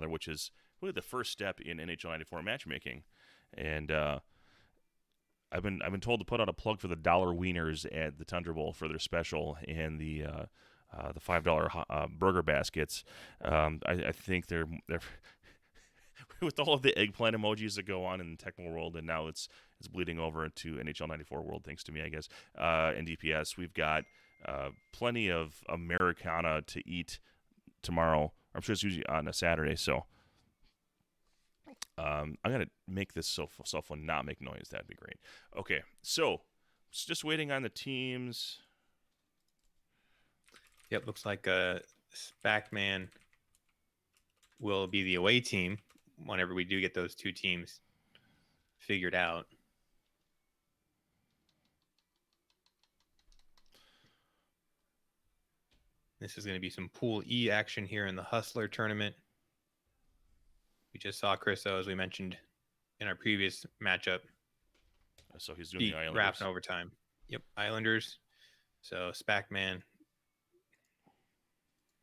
another, which is really the first step in NHL94 matchmaking. And I've been told to put out a plug for the Dollar Wieners at the Tundra Bowl for their special and the $5 burger baskets. I think they're with all of the eggplant emojis that go on in the technical world, and now it's bleeding over into NHL94 world, thanks to me, I guess, and DPS. We've got plenty of Americana to eat tomorrow. I'm sure it's usually on a Saturday, so I'm going to make this cell phone not make noise. That'd be great. Okay, so just waiting on the teams. Yep, looks like SZPAKMAN will be the away team whenever we do get those two teams figured out. This is going to be some Pool E action here in the Hustler tournament. We just saw Chriso, as we mentioned in our previous matchup. So he's doing the Islanders. Wrapped in overtime. Yep, Islanders. So SZPAKMAN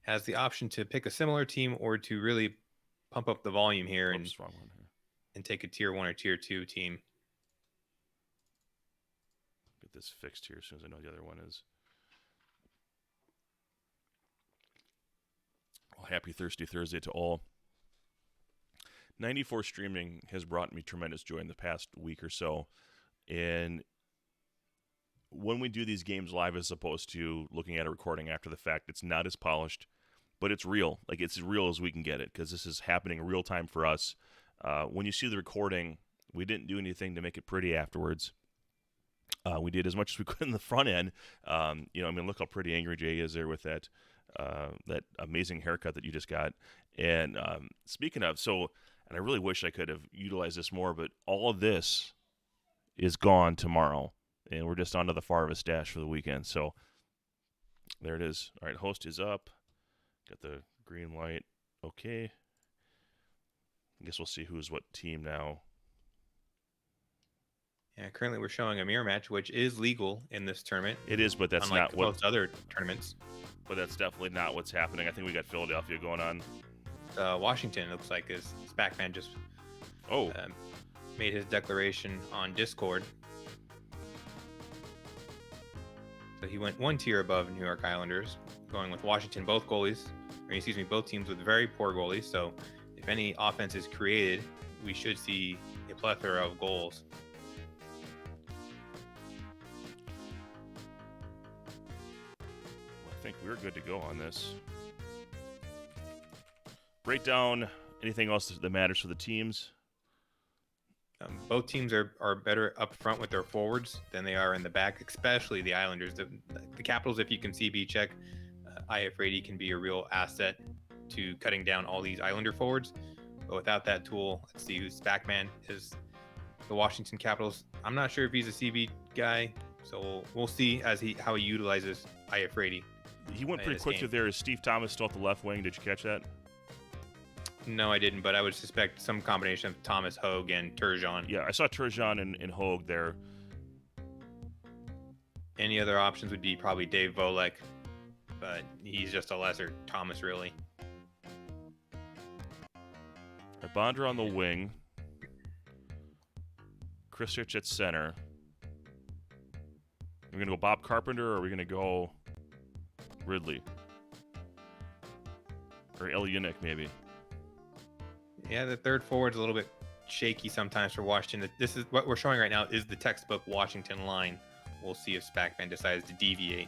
has the option to pick a similar team or to really pump up the volume here and take a tier 1 or tier 2 team. Get this fixed here as soon as I know the other one is. Well, happy Thirsty Thursday to all. 94 streaming has brought me tremendous joy in the past week or so. And when we do these games live as opposed to looking at a recording after the fact, it's not as polished, but it's real. Like, it's as real as we can get it because this is happening real time for us. When you see the recording, we didn't do anything to make it pretty afterwards. We did as much as we could in the front end. Look how pretty Angryjay is there with that amazing haircut that you just got. And speaking of, and I really wish I could have utilized this more, but all of this is gone tomorrow, and we're just on to the Farva stash for the weekend. So there it is. All right, host is up. Got the green light. Okay. I guess we'll see who's what team now. Yeah, currently we're showing a mirror match, which is legal in this tournament. It is, but that's not what most other tournaments. But that's definitely not what's happening. I think we got Philadelphia going on. Washington looks like is SZPAKMAN just made his declaration on Discord. So he went one tier above New York Islanders, going with Washington. Both teams with very poor goalies. So if any offense is created, we should see a plethora of goals. I think we're good to go on this. Break down anything else that matters for the teams. Both teams are better up front with their forwards than they are in the back, especially the Islanders. The Capitals, if you can CB check, IF80 can be a real asset to cutting down all these Islander forwards. But without that tool, let's see who SZPAKMAN is. The Washington Capitals, I'm not sure if he's a CB guy, so we'll see how he utilizes IF80. He went pretty quick through there. Is Steve Thomas still at the left wing? Did you catch that? No, I didn't, but I would suspect some combination of Thomas, Hogue, and Turgeon. Yeah, I saw Turgeon and Hogue there. Any other options would be probably Dave Volek, but he's just a lesser Thomas, really. Bondra on the wing. Kristich at center. We're going to go Bob Carpenter, or are we going to go Ridley? Or Eliunik, maybe. Yeah, the third forward's a little bit shaky sometimes for Washington. This is what we're showing right now is the textbook Washington line. We'll see if SZPAKMAN decides to deviate.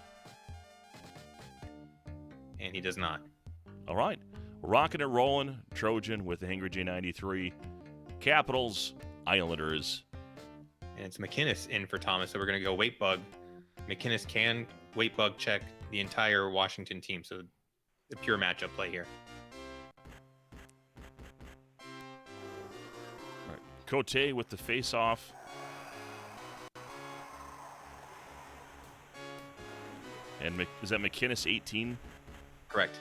And he does not. All right. Rocking and rolling. Trojan with the Angryjay93. Capitals, Islanders. And it's McInnes in for Thomas, so we're going to go weight bug. McInnes can weight bug check the entire Washington team, so the pure matchup play here. Cote with the face-off. And is that McInnes 18? Correct.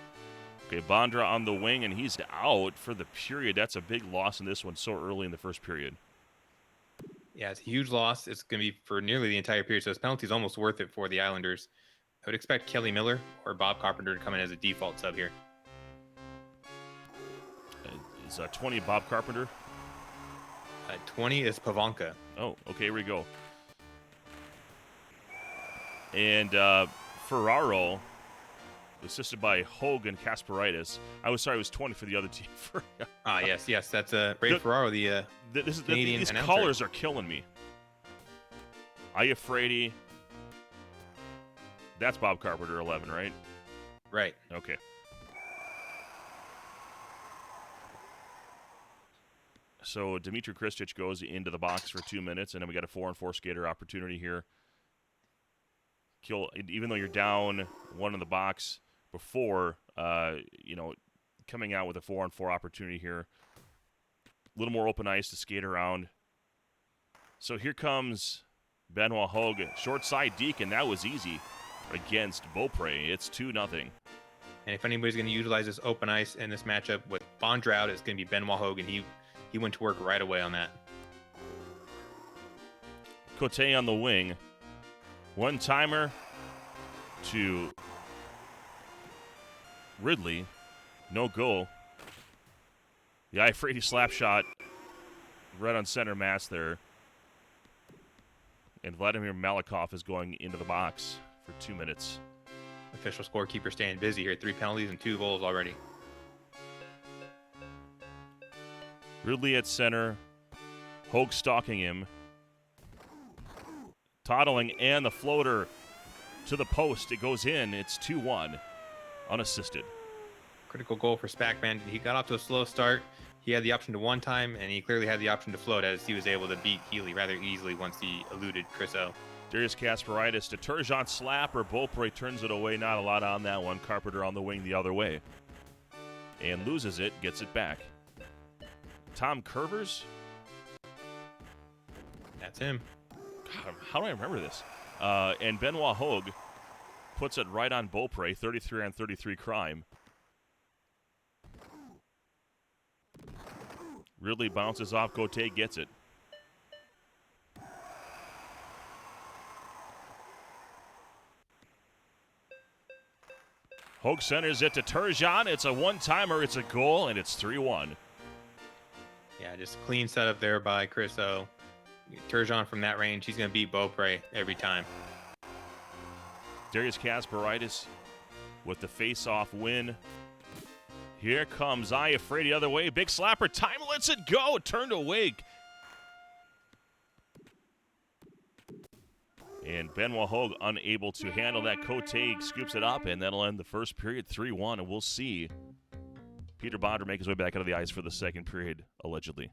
Okay, Bondra on the wing, and he's out for the period. That's a big loss in this one so early in the first period. Yeah, it's a huge loss. It's going to be for nearly the entire period, so this penalty is almost worth it for the Islanders. I would expect Kelly Miller or Bob Carpenter to come in as a default sub here. Is 20 Bob Carpenter? 20 is Pavanka. Oh, okay, here we go. And Ferraro, assisted by Hogue and Kasparaitis. I was sorry, it was 20 for the other team. Yes, that's Ray Ferraro, the Canadian these announcer. colors are killing me. Iafrate. That's Bob Carpenter, 11, right? Right. Okay. So Dmitry Kristich goes into the box for 2 minutes, and then we got a 4-on-4 skater opportunity here. Even though you're down one in the box before, coming out with a 4-on-4 opportunity here. A little more open ice to skate around. So here comes Benoit Hogue, short side deke, and that was easy against Beaupre. It's 2-0. And if anybody's going to utilize this open ice in this matchup with Bondra out, it's going to be Benoit Hogue, and he went to work right away on that. Cote on the wing. One-timer to Ridley. No goal. The Iafrate slap shot right on center mass there. And Vladimir Malakoff is going into the box for 2 minutes. Official scorekeeper staying busy here. 3 penalties and 2 goals already. Ridley at center. Hogue stalking him. Toddling and the floater to the post. It goes in. It's 2-1. Unassisted. Critical goal for SZPAKMAN. He got off to a slow start. He had the option to one time, and he clearly had the option to float as he was able to beat Healy rather easily once he eluded Chris O. Darius Kasparaitis to Turgeon slap, or Beaupre turns it away. Not a lot on that one. Carpenter on the wing the other way. And loses it, gets it back. Tom Curvers? That's him. God, how do I remember this? And Benoit Hogue puts it right on Beaupre, 33-on-33 crime. Ridley bounces off. Cote gets it. Hogue centers it to Turgeon. It's a one-timer. It's a goal, and it's 3-1. Yeah, just a clean setup there by Chris O. Turgeon from that range, he's going to beat Beaupre every time. Darius Kasparaitis with the face-off win. Here comes Iafrate the other way. Big slapper. Time lets it go. Turned away. And Benoit Hogue unable to handle that. Cote scoops it up, and that'll end the first period 3-1. And we'll see Peter Bondra make his way back out of the ice for the second period, allegedly.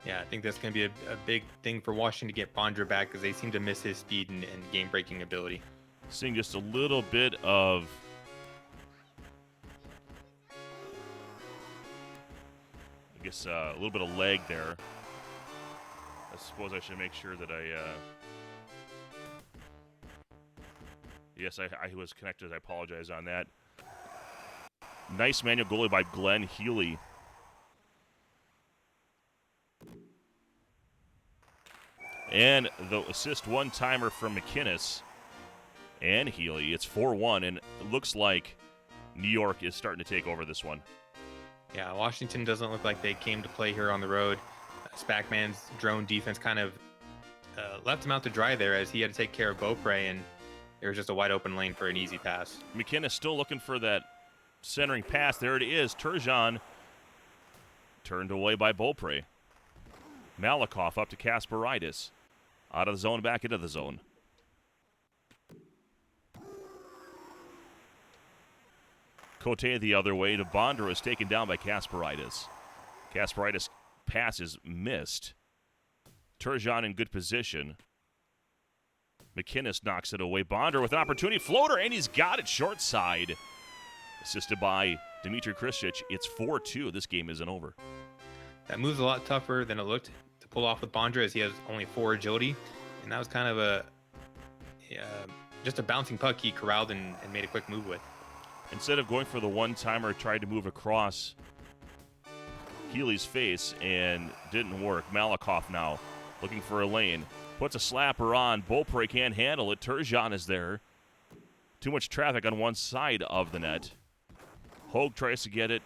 Yeah, I think that's going to be a big thing for Washington to get Bondra back because they seem to miss his speed and game-breaking ability. Seeing just a little bit of a little bit of leg there. I suppose I should make sure that yes, I was connected. I apologize on that. Nice manual goalie by Glenn Healy. And the assist one-timer from McInnes and Healy. It's 4-1, and it looks like New York is starting to take over this one. Yeah, Washington doesn't look like they came to play here on the road. SZPAKMAN's drone defense kind of left him out to dry there as he had to take care of Beaupre, and there was just a wide open lane for an easy pass. McInnes still looking for that centering pass. There it is. Turgeon turned away by Beaupre. Malakoff up to Kasparaitis. Out of the zone, back into the zone. Cote the other way to Bondra is taken down by Kasparaitis. Kasparaitis pass is missed. Turgeon in good position. McInnes knocks it away. Bondra with an opportunity. Floater, and he's got it short side. Assisted by Dmitry Kristich. It's 4-2. This game isn't over. That move's a lot tougher than it looked to pull off with Bondra as he has only 4 agility. And that was kind of just a bouncing puck he corralled and made a quick move with. Instead of going for the one-timer, tried to move across Healy's face and didn't work. Malakoff now looking for a lane. Puts a slapper on. Beaupre can't handle it. Turgeon is there. Too much traffic on one side of the net. Hogue tries to get it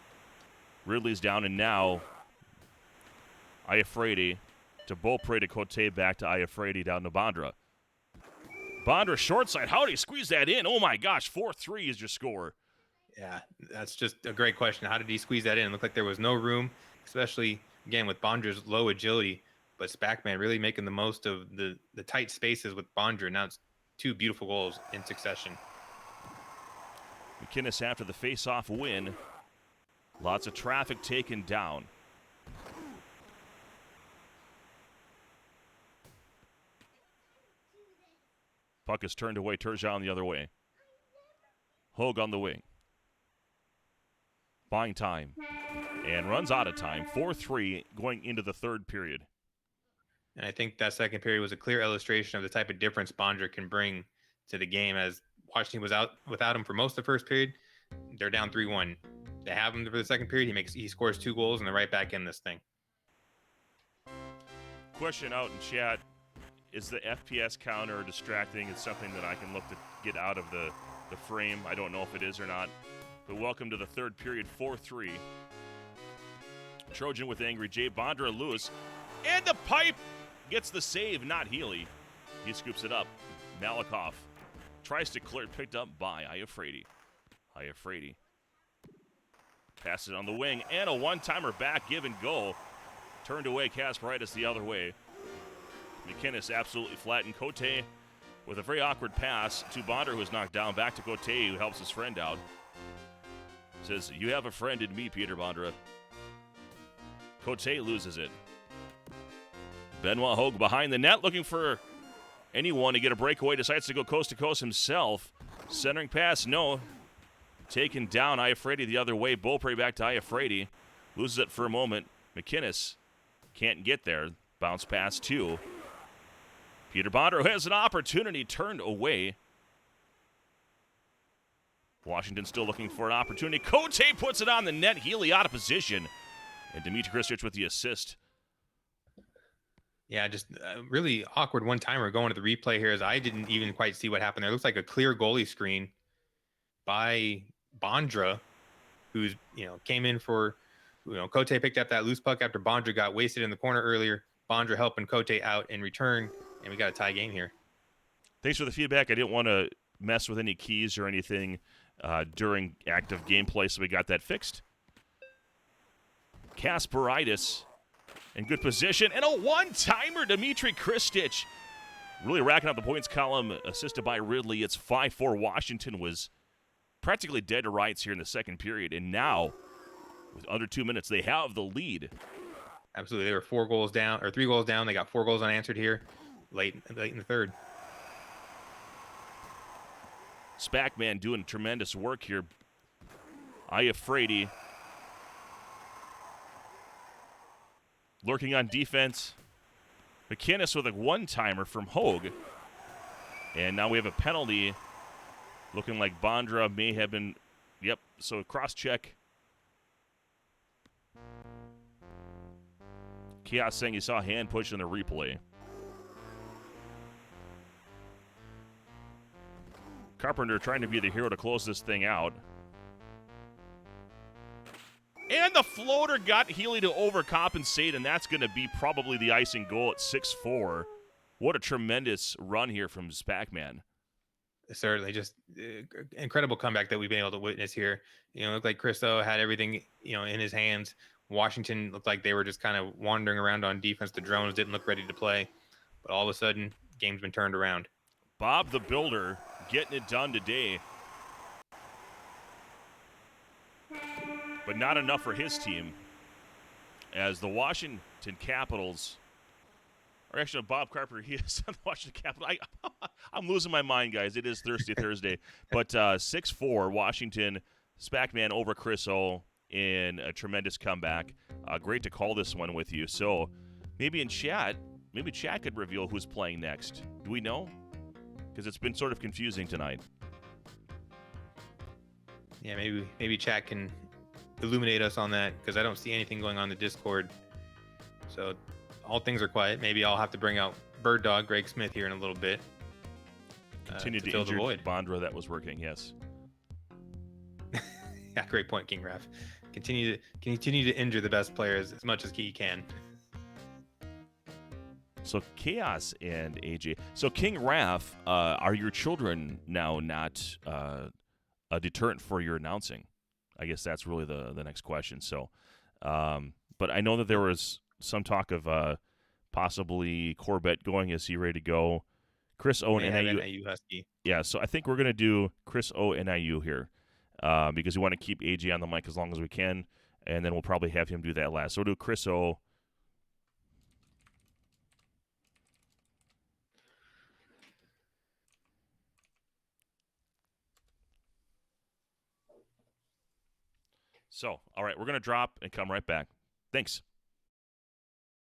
Ridley's down, and now Iafredi to Beaupre to Cote, back to Iafredi, down to Bondra. Bondra short side. How do you squeeze that in? Oh, my gosh. 4-3 is your score. Yeah, that's just a great question. How did he squeeze that in? It looked like there was no room, especially, again, with Bondra's low agility. But SZPAKMAN really making the most of the tight spaces with Bondra. Now it's 2 beautiful goals in succession. McInnes after the face-off win. Lots of traffic taken down. Puck is turned away. Trojan the other way. Hogue on the wing. Buying time. And runs out of time. 4-3 going into the third period. And I think that second period was a clear illustration of the type of difference Bondra can bring to the game. As Washington was out without him for most of the first period, they're down 3-1. They have him for the second period. He scores 2 goals, and they're right back in this thing. Question out in chat. Is the FPS counter distracting? It's something that I can look to get out of the frame. I don't know if it is or not. But welcome to the third period, 4-3. Trojan with Angryjay. Bondra loose. And the pipe gets the save, not Healy. He scoops it up. Malakoff tries to clear it, picked up by Iafredi. Iafredi passes it on the wing, and a one-timer back, give and go. Turned away, Kasperitis the other way. McInnes absolutely flattened. Cote with a very awkward pass to Bondra, who was knocked down. Back to Cote, who helps his friend out. Says, you have a friend in me, Peter Bondra. Cote loses it. Benoit Hogue behind the net, looking for anyone to get a breakaway. Decides to go coast to coast himself. Centering pass, no. Taken down. Iafredi the other way. Beaupre back to Iafredi. Loses it for a moment. McInnes can't get there. Bounce pass to Peter Bondra, who has an opportunity, turned away. Washington still looking for an opportunity. Cote puts it on the net. Healy out of position. And Dimitri Kristich with the assist. Yeah, just really awkward one-timer going to the replay here, as I didn't even quite see what happened there. It looks like a clear goalie screen by Bondra, who's, came in for, Cote picked up that loose puck after Bondra got wasted in the corner earlier. Bondra helping Cote out in return, and we got a tie game here. Thanks for the feedback. I didn't want to mess with any keys or anything during active gameplay, so we got that fixed. Kasperitis in good position, and a one-timer, Dimitri Kristich. Really racking up the points column, assisted by Ridley. It's 5-4. Washington was practically dead to rights here in the second period, and now, with under 2 minutes, they have the lead. Absolutely. They were 3 goals down. They got 4 goals unanswered here late in the third. SZPAKMAN doing tremendous work here. Iafredi lurking on defense. McInnes with a one-timer from Hogue. And now we have a penalty. Looking like Bondra may have been... Yep, so cross-check. Chaos saying he saw a hand push in the replay. Carpenter trying to be the hero to close this thing out. And the floater got Healy to overcompensate, and that's going to be probably the icing goal at 6-4. What a tremendous run here from SZPAKMAN. Certainly, just incredible comeback that we've been able to witness here. It looked like Christo had everything, in his hands. Washington looked like they were just kind of wandering around on defense. The drones didn't look ready to play. But all of a sudden, game's been turned around. Bob the Builder getting it done today. But not enough for his team, as the Washington Capitals, or actually Bob Carpenter, he is on the Washington Capitals. I'm losing my mind, guys. It is Thirsty Thursday. But 6-4, Washington, SZPAKMAN over Chris O in a tremendous comeback. Great to call this one with you. So maybe in chat, chat could reveal who's playing next. Do we know? Because it's been sort of confusing tonight. Yeah, maybe chat can illuminate us on that, because I don't see anything going on in the Discord. So all things are quiet. Maybe I'll have to bring out Bird Dog Greg Smith here in a little bit. Continue to injure Bondra that was working, yes. Yeah, great point, King Raf. continue to injure the best players as much as he can. So Chaos and AJ. So King Raph, are your children now not a deterrent for your announcing? I guess that's really the next question. So, but I know that there was some talk of possibly Corbett going. Is he ready to go? Chris O and NIU. Husky. Yeah, so I think we're going to do Chris O NIU here because we want to keep AJ on the mic as long as we can, and then we'll probably have him do that last. So we'll do Chris O. So, all right, we're going to drop and come right back. Thanks.